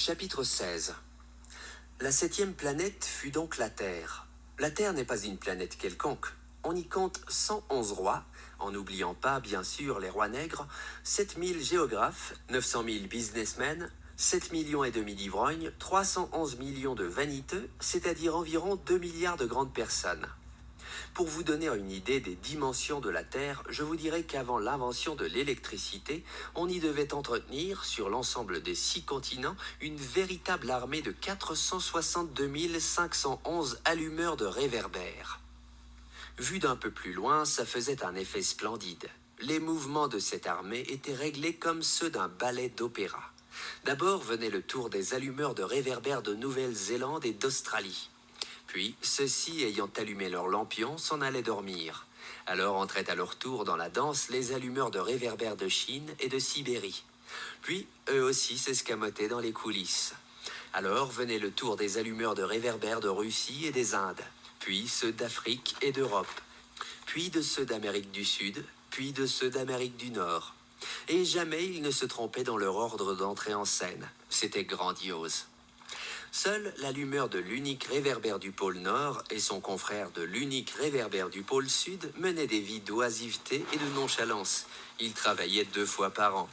Chapitre 16. La septième planète fut donc la Terre. La Terre n'est pas une planète quelconque. On y compte 111 rois, en n'oubliant pas, bien sûr, les rois nègres, 7000 géographes, 900 000 businessmen, 7 millions et demi d'ivrognes, 311 millions de vaniteux, c'est-à-dire environ 2 milliards de grandes personnes. Pour vous donner une idée des dimensions de la Terre, je vous dirais qu'avant l'invention de l'électricité, on y devait entretenir, sur l'ensemble des 6 continents, une véritable armée de 462 511 allumeurs de réverbères. Vu d'un peu plus loin, ça faisait un effet splendide. Les mouvements de cette armée étaient réglés comme ceux d'un ballet d'opéra. D'abord venait le tour des allumeurs de réverbères de Nouvelle-Zélande et d'Australie. Puis, ceux-ci, ayant allumé leurs lampions, s'en allaient dormir. Alors entraient à leur tour dans la danse les allumeurs de réverbères de Chine et de Sibérie. Puis, eux aussi s'escamotaient dans les coulisses. Alors venait le tour des allumeurs de réverbères de Russie et des Indes, puis ceux d'Afrique et d'Europe, puis de ceux d'Amérique du Sud, puis de ceux d'Amérique du Nord. Et jamais ils ne se trompaient dans leur ordre d'entrée en scène. C'était grandiose. Seul l'allumeur de l'unique réverbère du pôle Nord et son confrère de l'unique réverbère du pôle Sud menaient des vies d'oisiveté et de nonchalance. Ils travaillaient 2 fois par an.